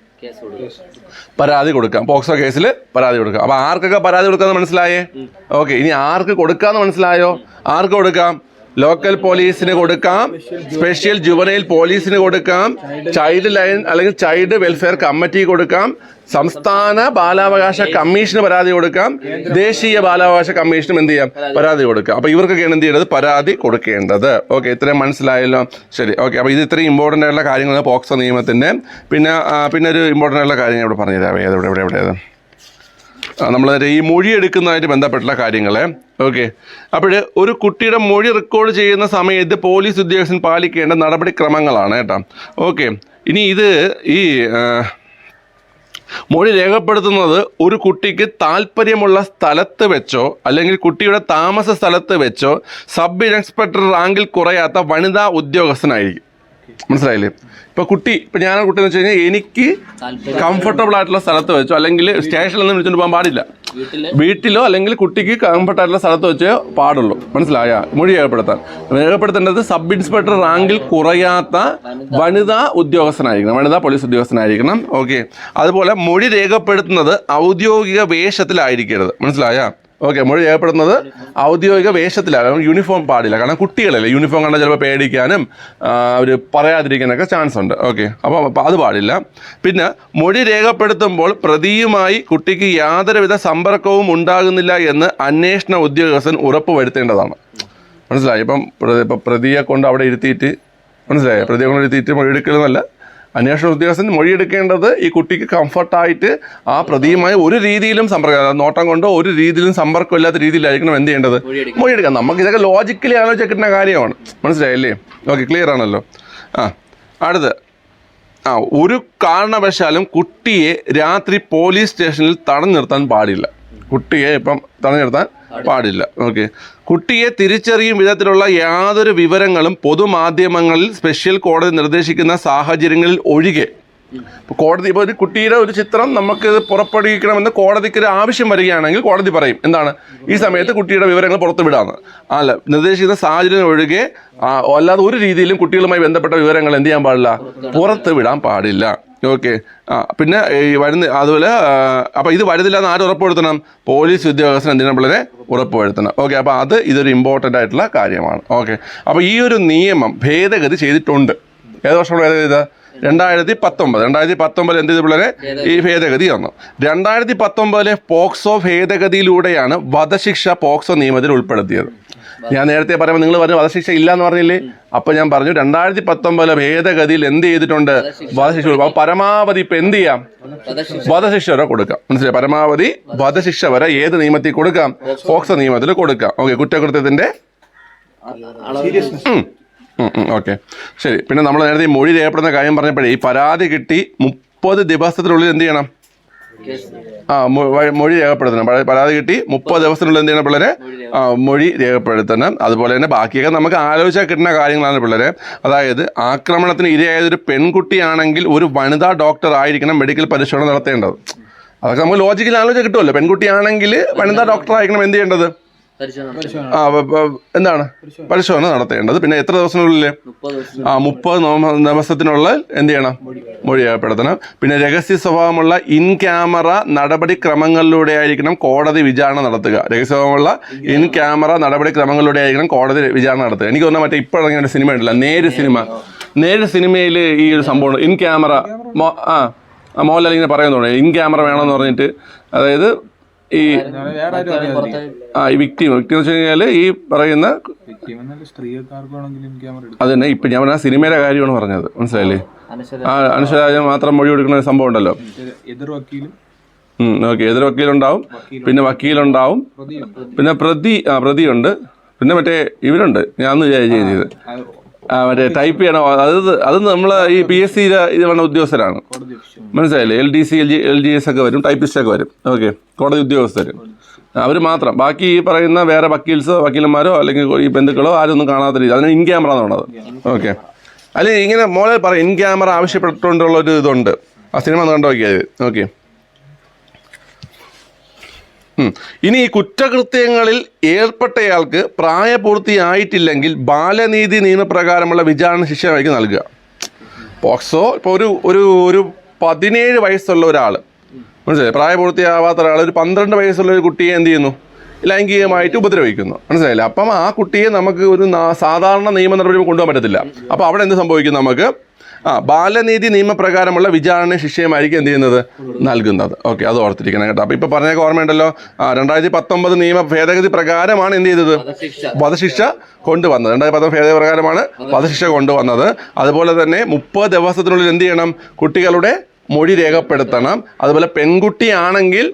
പരാതി കൊടുക്കാം. പോക്സോ കേസിൽ പരാതി കൊടുക്കാം. അപ്പൊ ആർക്കൊക്കെ പരാതി കൊടുക്കാന്ന് മനസ്സിലായേ? ഓക്കെ, ഇനി ആർക്ക് കൊടുക്കാന്ന് മനസ്സിലായോ? ആർക്ക് കൊടുക്കാം? ലോക്കൽ പോലീസിന് കൊടുക്കാം, സ്പെഷ്യൽ ജുവനൈൽ പോലീസിന് കൊടുക്കാം, ചൈൽഡ് ലൈൻ അല്ലെങ്കിൽ ചൈൽഡ് വെൽഫെയർ കമ്മിറ്റി കൊടുക്കാം, സംസ്ഥാന ബാലാവകാശ കമ്മീഷന് പരാതി കൊടുക്കാം, ദേശീയ ബാലാവകാശ കമ്മീഷനും എന്ത് ചെയ്യാം? പരാതി കൊടുക്കാം. അപ്പൊ ഇവർക്കൊക്കെയാണ് എന്ത് ചെയ്യേണ്ടത്? പരാതി കൊടുക്കേണ്ടത്. ഓക്കെ, ഇത്രയും മനസ്സിലായല്ലോ? ശരി. ഓക്കെ, അപ്പൊ ഇത് ഇത്രയും ഇമ്പോർട്ടൻ്റ് ആയിട്ടുള്ള കാര്യങ്ങളാണ് പോക്സോ നിയമത്തിന്റെ. പിന്നെ ഒരു ഇമ്പോർട്ടൻ്റ് ആയിട്ടുള്ള കാര്യം ഞാൻ ഇവിടെ പറഞ്ഞുതരാം. എവിടെ നമ്മൾ ഈ മൊഴി എടുക്കുന്നതായിട്ട് ബന്ധപ്പെട്ടുള്ള കാര്യങ്ങൾ. ഓക്കെ, അപ്പോൾ ഒരു കുട്ടിയുടെ മൊഴി റെക്കോർഡ് ചെയ്യുന്ന സമയത്ത് പോലീസ് ഉദ്യോഗസ്ഥൻ പാലിക്കേണ്ട നടപടിക്രമങ്ങളാണ് കേട്ടോ. ഓക്കെ, ഇനി ഈ മൊഴി രേഖപ്പെടുത്തുന്നത് ഒരു കുട്ടിക്ക് താല്പര്യമുള്ള സ്ഥലത്ത് വെച്ചോ അല്ലെങ്കിൽ കുട്ടിയുടെ താമസ സ്ഥലത്ത് വെച്ചോ സബ് ഇൻസ്പെക്ടർ റാങ്കിൽ കുറയാത്ത വനിതാ ഉദ്യോഗസ്ഥനായിരിക്കും. മനസ്സിലായില്ലേ? ഇപ്പം ഞാൻ കുട്ടി എന്ന് വെച്ച് കഴിഞ്ഞാൽ എനിക്ക് കംഫർട്ടബിൾ ആയിട്ടുള്ള സ്ഥലത്ത് വെച്ചോ അല്ലെങ്കിൽ സ്റ്റേഷനിൽ നിന്ന് വിളിച്ചുകൊണ്ട് പോകാൻ പാടില്ല. വീട്ടിലോ അല്ലെങ്കിൽ കുട്ടിക്ക് കംഫർട്ട് ആയിട്ടുള്ള സ്ഥലത്ത് വെച്ചേ പാടുള്ളൂ. മനസ്സിലായ? മൊഴി രേഖപ്പെടുത്തേണ്ടത് സബ് ഇൻസ്പെക്ടർ റാങ്കിൽ കുറയാത്ത വനിതാ ഉദ്യോഗസ്ഥനായിരിക്കണം, വനിതാ പോലീസ് ഉദ്യോഗസ്ഥനായിരിക്കണം. ഓക്കെ, അതുപോലെ മൊഴി രേഖപ്പെടുത്തുന്നത് ഔദ്യോഗിക വേഷത്തിലായിരിക്കരുത്. മനസ്സിലായ? ഓക്കെ, മൊഴി രേഖപ്പെടുന്നത് ഔദ്യോഗിക വേഷത്തിലാണ്. യൂണിഫോം പാടില്ല. കാരണം കുട്ടികളല്ലേ, യൂണിഫോം കണ്ടാൽ ചിലപ്പോൾ പേടിക്കാനും അവർ പറയാതിരിക്കാനൊക്കെ ചാൻസ് ഉണ്ട്. ഓക്കെ, അപ്പോൾ അത് പാടില്ല. പിന്നെ മൊഴി രേഖപ്പെടുത്തുമ്പോൾ പ്രതിയുമായി കുട്ടിക്ക് യാതൊരുവിധ സമ്പർക്കവും ഉണ്ടാകുന്നില്ല എന്ന് അന്വേഷണ ഉദ്യോഗസ്ഥൻ ഉറപ്പുവരുത്തേണ്ടതാണ്. മനസ്സിലായി? ഇപ്പം പ്രതിയെ കൊണ്ട് അവിടെ ഇരുത്തിയിട്ട് മൊഴി എടുക്കലെന്നല്ല, അന്വേഷണ ഉദ്യോഗസ്ഥൻ മൊഴിയെടുക്കേണ്ടത് ഈ കുട്ടിക്ക് കംഫർട്ടായിട്ട് ആ പ്രതിയുമായി ഒരു രീതിയിലും നോട്ടം കൊണ്ടോ ഒരു രീതിയിലും സമ്പർക്കമില്ലാത്ത രീതിയിലായിരിക്കണം എന്ത് ചെയ്യേണ്ടത്? മൊഴിയെടുക്കാം. നമുക്ക് ഇതൊക്കെ ലോജിക്കലി ആലോചിക്കുന്ന കാര്യമാണ്. മനസ്സിലായല്ലേ? ഓക്കെ, ക്ലിയർ ആണല്ലോ? അടുത്ത് ഒരു കാരണവശാലും കുട്ടിയെ രാത്രി പോലീസ് സ്റ്റേഷനിൽ തടഞ്ഞു നിർത്താൻ പാടില്ല. തടഞ്ഞു നിർത്താൻ പാടില്ല. ഓക്കെ, കുട്ടിയെ തിരിച്ചറിയും വിധത്തിലുള്ള യാതൊരു വിവരങ്ങളും പൊതുമാധ്യമങ്ങളിൽ സ്പെഷ്യൽ കോടതി നിർദ്ദേശിക്കുന്ന സാഹചര്യങ്ങളിൽ ഒഴികെ കോടതി ഇപ്പോൾ ഒരു കുട്ടിയുടെ ഒരു ചിത്രം നമുക്ക് പുറപ്പെടുവിക്കണമെന്ന് കോടതിക്ക് ഒരു ആവശ്യം വരികയാണെങ്കിൽ കോടതി പറയും എന്താണ് ഈ സമയത്ത് കുട്ടിയുടെ വിവരങ്ങൾ പുറത്തു വിടാമെന്ന്. അല്ല, നിർദ്ദേശിക്കുന്ന സാഹചര്യം ഒഴികെ അല്ലാതെ ഒരു രീതിയിലും കുട്ടികളുമായി ബന്ധപ്പെട്ട വിവരങ്ങൾ എന്ത് ചെയ്യാൻ പാടില്ല, പുറത്ത് വിടാൻ പാടില്ല. ഓക്കെ, പിന്നെ അതുപോലെ അപ്പോൾ ഇത് വരുന്നില്ല എന്ന് ആര് ഉറപ്പുവരുത്തണം? പോലീസ് ഉദ്യോഗസ്ഥൻ എന്തിനാണ് പിള്ളേരെ ഉറപ്പുവരുത്തണം. ഓക്കെ, അപ്പോൾ ഇതൊരു ഇമ്പോർട്ടൻ്റ് ആയിട്ടുള്ള കാര്യമാണ്. ഓക്കെ, അപ്പോൾ ഈ ഒരു നിയമം ഭേദഗതി ചെയ്തിട്ടുണ്ട്. ഏത് വർഷമാണ് ഭേദഗതി ചെയ്തത്? 2019 എന്ത് ചെയ്ത പിള്ളേരെ ഈ ഭേദഗതി വന്നു. 2019 പോക്സോ ഭേദഗതിയിലൂടെയാണ് വധശിക്ഷ പോക്സോ നിയമത്തിൽ ഉൾപ്പെടുത്തിയത്. ഞാൻ നേരത്തെ പറയുമ്പോൾ നിങ്ങൾ പറഞ്ഞു വധശിക്ഷ ഇല്ല എന്ന് പറഞ്ഞില്ലേ? അപ്പൊ ഞാൻ പറഞ്ഞു 2019 ഭേദഗതിയിൽ എന്ത് ചെയ്തിട്ടുണ്ട്? വധശിക്ഷ കൊടുക്കും. അപ്പൊ പരമാവധി ഇപ്പൊ എന്ത് ചെയ്യാം? വധശിക്ഷ വരെ കൊടുക്കാം. മനസ്സിലായി? പരമാവധി വധശിക്ഷ വരെ ഏത് നിയമത്തിൽ കൊടുക്കാം? പോക്സോ നിയമത്തിൽ കൊടുക്കാം. ഓക്കെ, കുറ്റകൃത്യത്തിന്റെ ഓക്കെ, ശരി. പിന്നെ നമ്മൾ നേരത്തെ ഈ മൊഴി രേഖപ്പെടുന്ന കാര്യം പറഞ്ഞപ്പോഴേ ഈ പരാതി കിട്ടി 30 ദിവസത്തിനുള്ളിൽ എന്ത് ചെയ്യണം? മൊഴി രേഖപ്പെടുത്തണം. പരാതി കിട്ടി 30 ദിവസത്തിനുള്ളിൽ എന്ത് ചെയ്യണം പിള്ളേരെ? മൊഴി രേഖപ്പെടുത്തണം. അതുപോലെ തന്നെ ബാക്കിയൊക്കെ നമുക്ക് ആലോചിച്ചാൽ കിട്ടുന്ന കാര്യങ്ങളാണ് പിള്ളേരെ. അതായത് ആക്രമണത്തിന് ഇരയായത് ഒരു പെൺകുട്ടിയാണെങ്കിൽ ഒരു വനിതാ ഡോക്ടർ ആയിരിക്കണം മെഡിക്കൽ പരിശോധന നടത്തേണ്ടത്. അതൊക്കെ നമുക്ക് ലോജിക്കൽ ആലോചിച്ചാൽ കിട്ടുമല്ലോ. പെൺകുട്ടിയാണെങ്കിൽ വനിതാ ഡോക്ടർ ആയിരിക്കണം എന്ത് ചെയ്യേണ്ടത്? എന്താണ് പരിശോധന നടത്തേണ്ടത്. പിന്നെ എത്ര ദിവസത്തിനുള്ളിൽ? 30 ദിവസത്തിനുള്ളിൽ എന്ത് ചെയ്യണം? മൊഴി രേഖപ്പെടുത്തണം. പിന്നെ രഹസ്യ സ്വഭാവമുള്ള ഇൻ ക്യാമറ നടപടിക്രമങ്ങളിലൂടെ ആയിരിക്കണം കോടതി വിചാരണ നടത്തുക. രഹസ്യ സ്വഭാവമുള്ള ഇൻ ക്യാമറ നടപടിക്രമങ്ങളിലൂടെ ആയിരിക്കണം കോടതി വിചാരണ നടത്തുക. എനിക്ക് തോന്നുന്ന മറ്റേ ഇപ്പോൾ ഇറങ്ങിയ സിനിമ ഉണ്ടല്ലോ, നേര് സിനിമയിൽ ഈ ഒരു സംഭവം ഇൻ ക്യാമറ മോഹൻലാൽ ഇങ്ങനെ പറയുന്നുണ്ട്, ഇൻ ക്യാമറ വേണമെന്ന് പറഞ്ഞിട്ട്. അതായത് ഈ വിക്ടിം എന്ന് വെച്ച് കഴിഞ്ഞാൽ ഈ പറയുന്ന അത് തന്നെ. ഇപ്പൊ ഞാൻ പറഞ്ഞ സിനിമയുടെ കാര്യമാണ് പറഞ്ഞത്, മനസ്സിലായില്ലേ? അനശ്വര മാത്രം മൊഴി കൊടുക്കുന്ന ഒരു സംഭവം ഉണ്ടല്ലോ. ഓക്കെ, എതിർ വക്കീലുണ്ടാവും, പിന്നെ വക്കീലുണ്ടാവും, പിന്നെ പ്രതിയുണ്ട്, പിന്നെ മറ്റേ ഇവരുണ്ട്. ഞാൻ ചെയ്തത് മറ്റേ ടൈപ്പ് ചെയ്യണം. അത് നമ്മൾ ഈ PSC ഇത് വേണ്ട ഉദ്യോഗസ്ഥരാണ്, മനസ്സിലായില്ലേ? LDC LGS ഒക്കെ വരും, ടൈപ്പിസ്റ്റൊക്കെ വരും. ഓക്കെ, കോടതി ഉദ്യോഗസ്ഥർ അവർ മാത്രം. ബാക്കി ഈ പറയുന്ന വേറെ വക്കീലന്മാരോ അല്ലെങ്കിൽ ഈ ബന്ധുക്കളോ ആരും ഒന്നും കാണാത്ത രീതി. അതിന് ഇൻ ക്യാമറ എന്നുള്ളത്. ഓക്കെ, അല്ലെങ്കിൽ ഇങ്ങനെ മോളെ പറയാം ഇൻ ക്യാമറ ആവശ്യപ്പെട്ടുകൊണ്ടുള്ളൊരു ഇതുണ്ട്. ആ സിനിമ ഒന്ന് കണ്ടു നോക്കിയത്. ഓക്കെ, ഇനി ഈ കുറ്റകൃത്യങ്ങളിൽ ഏർപ്പെട്ടയാൾക്ക് പ്രായപൂർത്തിയായിട്ടില്ലെങ്കിൽ ബാലനീതി നിയമപ്രകാരമുള്ള വിചാരണ ശിക്ഷയായിരിക്കും നൽകുക. പോക്സോ ഇപ്പോൾ ഒരു 17 വയസ്സുള്ള ഒരാൾ, മനസ്സിലായി, പ്രായപൂർത്തിയാവാത്ത ഒരാൾ ഒരു 12 വയസ്സുള്ള ഒരു കുട്ടിയെ എന്ത് ചെയ്യുന്നു? ലൈംഗികമായിട്ട് ഉപദ്രവിക്കുന്നു, മനസ്സിലായില്ല? അപ്പം ആ കുട്ടിയെ നമുക്ക് ഒരു സാധാരണ നിയമ നടപടി കൊണ്ടുപോകാൻ പറ്റത്തില്ല. അപ്പോൾ അവിടെ എന്ത് സംഭവിക്കും? നമുക്ക് ബാലനീതി നിയമപ്രകാരമുള്ള വിചാരണ ശിക്ഷയുമായിരിക്കും എന്ത് ചെയ്യുന്നത്? നൽകുന്നത്. ഓക്കെ, അത് ഓർത്തിരിക്കണം കേട്ടോ. അപ്പോൾ ഇപ്പോൾ പറഞ്ഞൊക്കെ ഓർമ്മയുണ്ടല്ലോ, 2019 നിയമ ഭേദഗതി പ്രകാരമാണ് എന്ത് ചെയ്തത്? വധശിക്ഷ കൊണ്ടുവന്നത്. 2019 ഭേദഗതി പ്രകാരമാണ് വധശിക്ഷ കൊണ്ടുവന്നത്. അതുപോലെ തന്നെ 30 ദിവസത്തിനുള്ളിൽ എന്ത് ചെയ്യണം? കുട്ടികളുടെ മൊഴി രേഖപ്പെടുത്തണം. അതുപോലെ പെൺകുട്ടിയാണെങ്കിൽ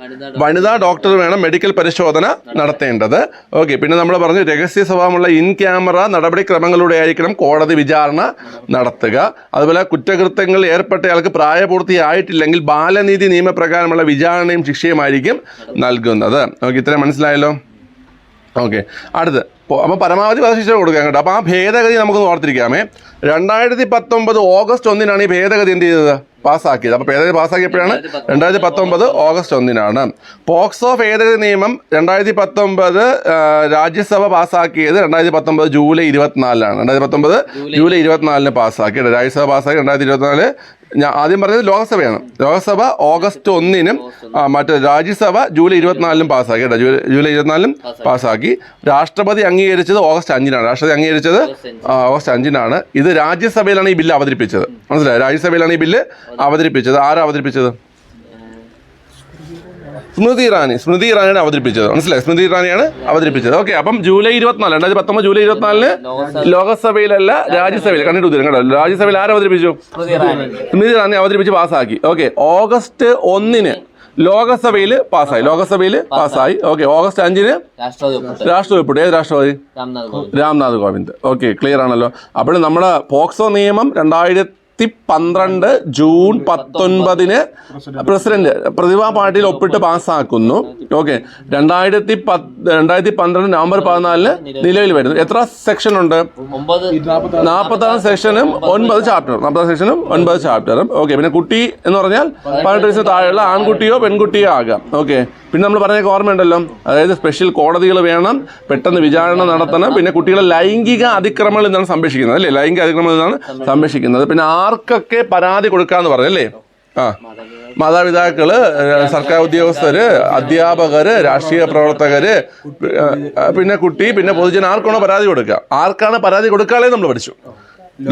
വനിതാ ഡോക്ടർ വേണം മെഡിക്കൽ പരിശോധന നടത്തേണ്ടത്. ഓക്കെ, പിന്നെ നമ്മൾ പറഞ്ഞു രഹസ്യ സ്വഭാവമുള്ള ഇൻ ക്യാമറ നടപടിക്രമങ്ങളിലൂടെ ആയിരിക്കണം കോടതി വിചാരണ നടത്തുക. അതുപോലെ കുറ്റകൃത്യങ്ങളിൽ ഏർപ്പെട്ടയാൾക്ക് പ്രായപൂർത്തിയായിട്ടില്ലെങ്കിൽ ബാലനീതി നിയമപ്രകാരമുള്ള വിചാരണയും ശിക്ഷയുമായിരിക്കും നൽകുന്നത്. ഓക്കെ, ഇത്രയും മനസ്സിലായല്ലോ? ഓക്കെ, അടുത്ത് അപ്പോൾ പരമാവധി വധശിക്ഷ കൊടുക്കാൻ കേട്ടോ. അപ്പോൾ ആ ഭേദഗതി നമുക്കൊന്ന് ഓർത്തിരിക്കാമേ. 2019 ഓഗസ്റ്റ് 1 ഈ ഭേദഗതി എന്ത് ചെയ്തത്? പാസ്സാക്കിയത്. അപ്പോൾ ഭേദഗതി പാസ്സാക്കിയപ്പോഴാണ് 2019 ഓഗസ്റ്റ് 1. പോക്സോ ഭേദഗതി നിയമം 2019 രാജ്യസഭ പാസ്സാക്കിയത് 2019 ജൂലൈ 24 2019 ജൂലൈ 24 പാസ്സാക്കിയത്. രാജ്യസഭ പാസ്സാക്കി 2024. ഞാൻ ആദ്യം പറഞ്ഞത് ലോകസഭയാണ്. ലോകസഭ ഓഗസ്റ്റ് 1 മറ്റേ രാജ്യസഭ ജൂലൈ 24 പാസ്സാക്കി കേട്ടോ. ജൂലൈ 24 പാസ്സാക്കി. രാഷ്ട്രപതി അംഗീകരിച്ചത് ഓഗസ്റ്റ് 5 രാഷ്ട്രപതി അംഗീകരിച്ചത് ഓഗസ്റ്റ് 5 ഇത് രാജ്യസഭയിലാണ് ഈ ബില്ല് അവതരിപ്പിച്ചത്, മനസ്സിലായി? രാജ്യസഭയിലാണ് ഈ ബില്ല് അവതരിപ്പിച്ചത്. ആരാ അവതരിപ്പിച്ചത്? സ്മൃതി ഇറാനിയാണ് അവതരിപ്പിച്ചത്, മനസ്സിലായി? സ്മൃതി ഇറാനിയാണ് അവതരിപ്പിച്ചത്. ഓക്കെ, അപ്പം ജൂലൈ 24 2019 ജൂലൈ 24 ലോകസഭയിലല്ല രാജ്യസഭയിൽ കണ്ടിട്ട് ഉത്തരം കേട്ടോ. രാജ്യസഭയിൽ ആര് അവതരിപ്പിച്ചു? സ്മൃതി ഇറാനി അവതരിപ്പിച്ച് പാസ്സാക്കി. ഓക്കെ, ഓഗസ്റ്റ് 1 ലോകസഭയിൽ പാസ്സായി. ഓക്കെ, ഓഗസ്റ്റ് 5 രാഷ്ട്രപതി ഒപ്പിട്ടു. ഏത് രാഷ്ട്രപതി? രാംനാഥ് കോവിന്ദ്. ഓക്കെ, ക്ലിയർ ആണല്ലോ? അപ്പോൾ നമ്മുടെ പോക്സോ നിയമം 2012 ജൂൺ 19 പ്രസിഡന്റ് പ്രതിഭാ പാട്ടീൽ ഒപ്പിട്ട് പാസ്സാക്കുന്നു. ഓക്കെ, 2012 നവംബർ 14 നിലവിൽ വരുന്നു. എത്ര സെക്ഷൻ ഉണ്ട്? 40 സെക്ഷനും 9 ചാപ്റ്ററും. 40 സെക്ഷനും 9 ചാപ്റ്ററും. ഓക്കെ, പിന്നെ കുട്ടി എന്ന് പറഞ്ഞാൽ 18 വയസ്സിന് താഴെയുള്ള ആൺകുട്ടിയോ പെൺകുട്ടിയോ ആകാം. ഓക്കെ, പിന്നെ നമ്മൾ പറഞ്ഞ ഓർമ്മയുണ്ടല്ലോ, അതായത് സ്പെഷ്യൽ കോടതികൾ വേണം, പെട്ടെന്ന് വിചാരണ നടത്തണം. പിന്നെ കുട്ടികളെ ലൈംഗിക അതിക്രമങ്ങളിൽ നിന്നാണ് സംരക്ഷിക്കുന്നത്, അല്ലേ? ലൈംഗിക അതിക്രമങ്ങളിൽ നിന്നാണ് സംരക്ഷിക്കുന്നത്. പിന്നെ ആർക്കൊക്കെ പരാതി കൊടുക്കാന്ന് പറഞ്ഞല്ലേ? മാതാപിതാക്കള്, സർക്കാർ ഉദ്യോഗസ്ഥര്, അധ്യാപകര്, രാഷ്ട്രീയ പ്രവർത്തകര്, പിന്നെ കുട്ടി, പിന്നെ പൊതുജനം, ആർക്കാണോ പരാതി കൊടുക്കുക? ആർക്കാണ് പരാതി കൊടുക്കാതെ നമ്മൾ പഠിച്ചു.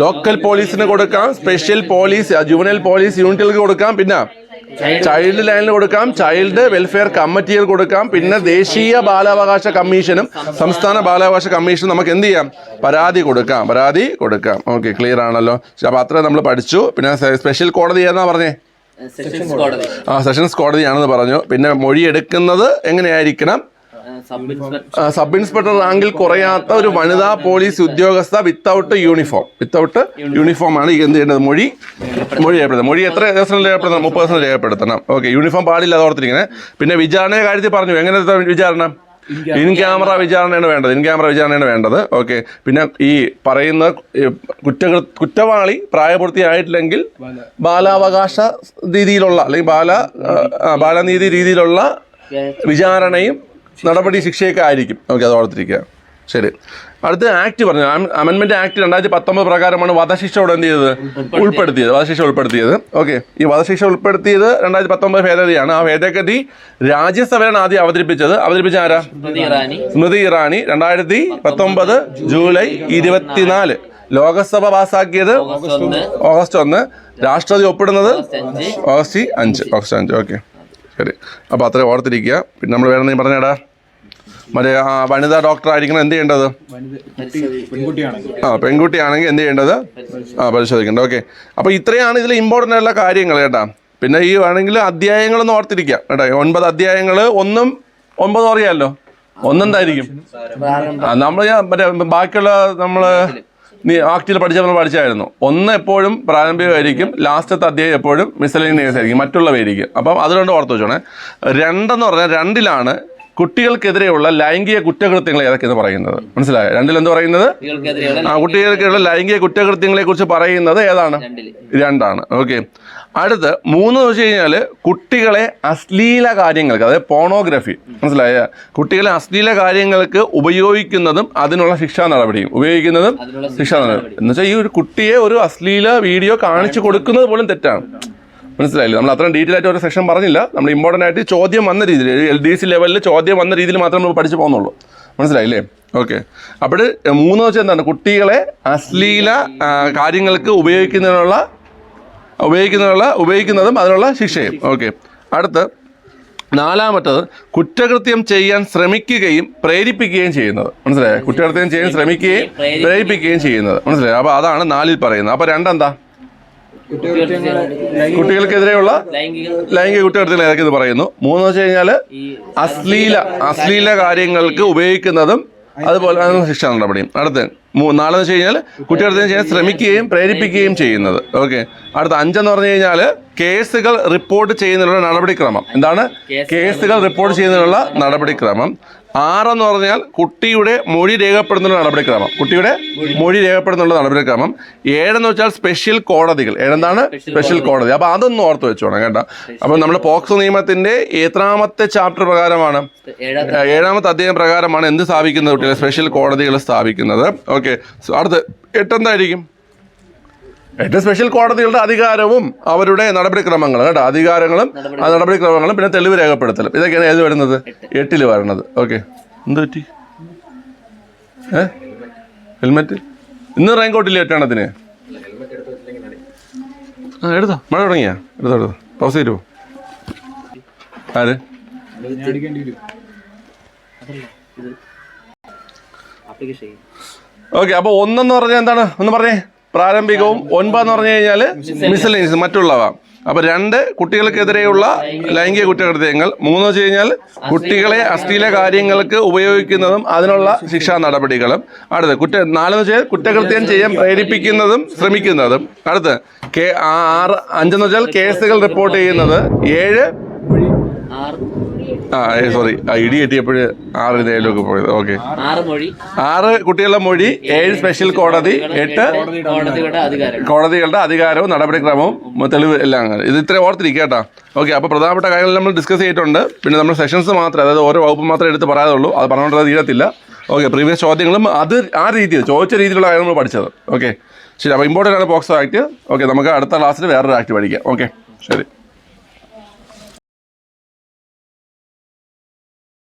ലോക്കൽ പോലീസിന് കൊടുക്കാം, സ്പെഷ്യൽ പോലീസ് ജുവനൈൽ പോലീസ് യൂണിറ്റുകൾക്ക് കൊടുക്കാം, പിന്നെ ചൈൽഡ് ലൈനിൽ കൊടുക്കാം, ചൈൽഡ് വെൽഫെയർ കമ്മിറ്റിയിൽ കൊടുക്കാം, പിന്നെ ദേശീയ ബാലാവകാശ കമ്മീഷനും സംസ്ഥാന ബാലാവകാശ കമ്മീഷനും നമുക്ക് എന്ത് ചെയ്യാം, പരാതി കൊടുക്കാം. ഓക്കെ, ക്ലിയർ ആണല്ലോ. അപ്പോൾ അത്രയും നമ്മൾ പഠിച്ചു. പിന്നെ സ്പെഷ്യൽ കോടതി ഏതാ പറഞ്ഞേ? സെഷൻസ് കോടതിയാണെന്ന് പറഞ്ഞു. പിന്നെ മൊഴി എടുക്കുന്നത് എങ്ങനെയായിരിക്കണം? സബ് ഇൻസ്പെക്ടർ റാങ്കിൽ കുറയാത്ത ഒരു വനിതാ പോലീസ് ഉദ്യോഗസ്ഥ വിത്തൗട്ട് യൂണിഫോം ആണ് എന്ത് ചെയ്യേണ്ടത്? മൊഴി രേഖപ്പെടുത്തണം. മൊഴി എത്ര ദിവസം രേഖപ്പെടുത്തണം? 30 ദിവസം രേഖപ്പെടുത്തണം. ഓക്കെ, യൂണിഫോം പാടില്ല, അത് ഓർത്തിരിക്കണേ. പിന്നെ വിചാരണയുടെ കാര്യത്തിൽ പറഞ്ഞു, എങ്ങനത്തെ വിചാരണ? ഇൻ ക്യാമറ വിചാരണയാണ് വേണ്ടത്. ഓക്കെ, പിന്നെ ഈ പറയുന്ന കുറ്റവാളി പ്രായപൂർത്തിയായിട്ടില്ലെങ്കിൽ ബാലാവകാശ രീതിയിലുള്ള അല്ലെങ്കിൽ ബാലനീതി രീതിയിലുള്ള വിചാരണയും നടപടി ശിക്ഷയൊക്കെ ആയിരിക്കും. ഓക്കെ, അത് ഓർത്തിരിക്കുക. ശരി, അടുത്ത ആക്ട് പറഞ്ഞു. അമെൻമെന്റ് ആക്ട് 2019 പ്രകാരമാണ് വധശിക്ഷ ഇവിടെ എന്ത് ചെയ്തത്? ഉൾപ്പെടുത്തിയത്. ഓക്കെ, ഈ വധശിക്ഷ ഉൾപ്പെടുത്തിയത് 2019 ഭേദഗതിയാണ്. ആ ഭേദഗതി രാജ്യസഭയാണ് ആദ്യം അവതരിപ്പിച്ച ആരാ? സ്മൃതി ഇറാനി. 2019 ജൂലൈ 24 ലോകസഭ പാസ്സാക്കിയത് ഓഗസ്റ്റ് 1, രാഷ്ട്രപതി ഒപ്പിടുന്നത് ഓഗസ്റ്റ് 5. ഓക്കെ, ശരി. അപ്പോൾ അത്രയും ഓർത്തിരിക്കുക. പിന്നെ നമ്മൾ വേറെ എന്തെങ്കിലും പറഞ്ഞേടാ? മറ്റേ വനിതാ ഡോക്ടർ ആയിരിക്കണം എന്ത് ചെയ്യേണ്ടത്? പെൺകുട്ടിയാണെങ്കിൽ എന്ത് ചെയ്യേണ്ടത്? പരിശോധിക്കേണ്ടത്. ഓക്കെ, അപ്പോൾ ഇത്രയാണ് ഇതിൽ ഇമ്പോർട്ടൻ്റ് ആയിട്ടുള്ള കാര്യങ്ങൾ കേട്ടാ. പിന്നെ ഈ വേണമെങ്കിൽ അധ്യായങ്ങളൊന്നും ഓർത്തിരിക്കാം കേട്ടോ. 9 അധ്യായങ്ങൾ, 1ഉം 9 അറിയാമല്ലോ. 1 എന്തായിരിക്കും? നമ്മൾ മറ്റേ ബാക്കിയുള്ള നമ്മൾ ആക്ടിൽ പഠിച്ചായിരുന്നു. 1 എപ്പോഴും പ്രാരംഭികമായിരിക്കും, ലാസ്റ്റത്തെ അധ്യായം എപ്പോഴും മിസലേനിയസ് ആയിരിക്കും, മറ്റുള്ളവയായിരിക്കും. അപ്പം അതുകൊണ്ട് ഓർത്ത് വെച്ചോണേ. 2 എന്ന് പറഞ്ഞാൽ 2ലാണ് കുട്ടികൾക്കെതിരെയുള്ള ലൈംഗിക കുറ്റകൃത്യങ്ങൾ ഏതൊക്കെയെന്ന് പറയുന്നത്. മനസ്സിലായോ? 2 എന്ത് പറയുന്നത്? കുട്ടികൾക്കെതിരെയുള്ള ലൈംഗിക കുറ്റകൃത്യങ്ങളെ കുറിച്ച് പറയുന്നത് ഏതാണ്? 2ആണ്. ഓക്കെ, അടുത്ത് 3 എന്ന് വെച്ച് കഴിഞ്ഞാൽ കുട്ടികളെ അശ്ലീല കാര്യങ്ങൾക്ക്, അതായത് പോണോഗ്രഫി, മനസ്സിലായ, കുട്ടികളെ അശ്ലീല കാര്യങ്ങൾക്ക് ഉപയോഗിക്കുന്നതും അതിനുള്ള ശിക്ഷാ നടപടിയും എന്ന് വെച്ചാൽ ഈ ഒരു കുട്ടിയെ ഒരു അശ്ലീല വീഡിയോ കാണിച്ചു കൊടുക്കുന്നത് പോലും തെറ്റാണ്. മനസ്സിലായില്ലേ? നമ്മൾ അത്രയും ഡീറ്റെയിൽ ആയിട്ട് ഒരു സെക്ഷൻ പറഞ്ഞില്ല. നമ്മൾ ഇമ്പോർട്ടൻ്റ് ആയിട്ട് ചോദ്യം വന്ന രീതിയിൽ, LDC ലെവലിൽ ചോദ്യം വന്ന രീതിയിൽ മാത്രമേ നമ്മൾ പഠിച്ചു പോകുന്നുള്ളൂ. മനസ്സിലായില്ലേ? ഓക്കെ, അപ്പോൾ 3 വെച്ചാൽ എന്താണ്? കുട്ടികളെ അശ്ലീല കാര്യങ്ങൾക്ക് ഉപയോഗിക്കുന്നതും അതിനുള്ള ശിക്ഷയും. ഓക്കെ, അടുത്ത് 4മത്തത് കുറ്റകൃത്യം ചെയ്യാൻ ശ്രമിക്കുകയും പ്രേരിപ്പിക്കുകയും ചെയ്യുന്നത്. മനസ്സിലായോ? കുറ്റകൃത്യം ചെയ്യാൻ ശ്രമിക്കുകയും പ്രേരിപ്പിക്കുകയും ചെയ്യുന്നത്. മനസ്സിലായോ? അപ്പോൾ അതാണ് 4ൽ പറയുന്നത്. അപ്പോൾ 2 എന്താ? കുട്ടികൾക്കെതിരെയുള്ള ലൈംഗിക കുറ്റകൃത്യങ്ങൾ ഏതൊക്കെ പറയുന്നു. 3 വെച്ച് കഴിഞ്ഞാൽ അശ്ലീല കാര്യങ്ങൾക്ക് ഉപയോഗിക്കുന്നതും അതുപോലെ ശിക്ഷാ നടപടിയും. അടുത്ത് 4 വെച്ച് കഴിഞ്ഞാൽ കുറ്റകൃത്യം ചെയ്യാൻ ശ്രമിക്കുകയും പ്രേരിപ്പിക്കുകയും ചെയ്യുന്നത്. ഓക്കെ, അടുത്ത 5 എന്ന് പറഞ്ഞു കഴിഞ്ഞാൽ കേസുകൾ റിപ്പോർട്ട് ചെയ്യുന്നതിനുള്ള നടപടിക്രമം. എന്താണ്? കേസുകൾ റിപ്പോർട്ട് ചെയ്യുന്നതിനുള്ള നടപടിക്രമം. 6 എന്ന് പറഞ്ഞാൽ കുട്ടിയുടെ മൊഴി രേഖപ്പെടുന്നുള്ള നടപടിക്രമം. 7 എന്ന് വെച്ചാൽ സ്പെഷ്യൽ കോടതികൾ. 7 സ്പെഷ്യൽ കോടതി. അപ്പോൾ അതൊന്നും ഓർത്ത് വെച്ചോണം കേട്ടോ. അപ്പോൾ നമ്മുടെ പോക്സോ നിയമത്തിന്റെ എത്രാമത്തെ ചാപ്റ്റർ പ്രകാരമാണ്? 7ാമത്തെ അധ്യായം പ്രകാരമാണ് എന്ത് സ്ഥാപിക്കുന്നത്? കുട്ടികളെ സ്പെഷ്യൽ കോടതികൾ സ്ഥാപിക്കുന്നത്. ഓക്കെ, അടുത്ത് 8 എന്തായിരിക്കും? 8 സ്പെഷ്യൽ കോടതികളുടെ അധികാരവും അവരുടെ നടപടിക്രമങ്ങളും കേട്ടോ. അധികാരങ്ങളും നടപടിക്രമങ്ങളും പിന്നെ തെളിവ് രേഖപ്പെടുത്തലും. ഇതൊക്കെയാണ് ഏത് വരുന്നത്? 8ൽ വരുന്നത്. ഓക്കെ, എന്ത് പറ്റി? ഹെൽമെറ്റ് ഇന്ന് റെയിൻകോട്ടില്ലേ 8 എടുത്തോ? മഴ തുടങ്ങിയാ? എടുത്തോ, പൗസ് ചെയ്തോ. ആര്? ഓക്കെ, അപ്പോൾ 1 എന്ന് പറഞ്ഞാൽ എന്താണ്? ഒന്ന് പറഞ്ഞേ. പ്രാരംഭികവും. 9 എന്ന് പറഞ്ഞു കഴിഞ്ഞാൽ മിസലേനിയസ്, മറ്റുള്ളവ. അപ്പോൾ 2 കുട്ടികൾക്കെതിരെയുള്ള ലൈംഗിക കുറ്റകൃത്യങ്ങൾ. 3 വെച്ച് കഴിഞ്ഞാൽ കുട്ടികളെ അശ്ലീല കാര്യങ്ങൾക്ക് ഉപയോഗിക്കുന്നതും അതിനുള്ള ശിക്ഷാ നടപടികളും. അടുത്ത് 4 എന്ന് വെച്ചാൽ കുറ്റകൃത്യം ചെയ്യാൻ പ്രേരിപ്പിക്കുന്നതും ശ്രമിക്കുന്നതും. അടുത്ത് 5 എന്ന് വെച്ചാൽ കേസുകൾ റിപ്പോർട്ട് ചെയ്യുന്നത്. 7 സോറി, ഇടി കെട്ടിയപ്പോഴ് 6 നേരിലൊക്കെ പോയത്. ഓക്കെ, 6 കുട്ടികളുടെ മൊഴി, 7 സ്പെഷ്യൽ കോടതി, 8 കോടതികളുടെ അധികാരവും നടപടിക്രമവും തെളിവ് എല്ലാം. ഇത് ഇത്രയും ഓർത്തിരിക്കുക കേട്ടോ. ഓക്കെ, അപ്പോൾ പ്രധാനപ്പെട്ട കാര്യങ്ങൾ നമ്മൾ ഡിസ്കസ് ചെയ്തിട്ടുണ്ട്. പിന്നെ നമ്മൾ സെഷൻസ് മാത്രമേ, അതായത് ഓരോ വകുപ്പ് മാത്രമേ എടുത്ത് പറയാതുള്ളൂ. അത് പറഞ്ഞുകൊണ്ടത് തീരത്തില്ല. ഓക്കെ, പ്രീവിയസ് ചോദ്യങ്ങളും അത് ആ രീതിയിൽ ചോദിച്ച രീതിയിലുള്ള കാര്യങ്ങൾ നമ്മൾ പഠിച്ചത്. ഓക്കെ, ശരി. അപ്പോൾ ഇമ്പോർട്ടൻ്റ് ആണ് പോക്സോ ആക്ട്. ഓക്കെ, നമുക്ക് അടുത്ത ക്ലാസ്സിൽ വേറൊരു ആക്ട് പഠിക്കാം. ഓക്കെ, ശരി.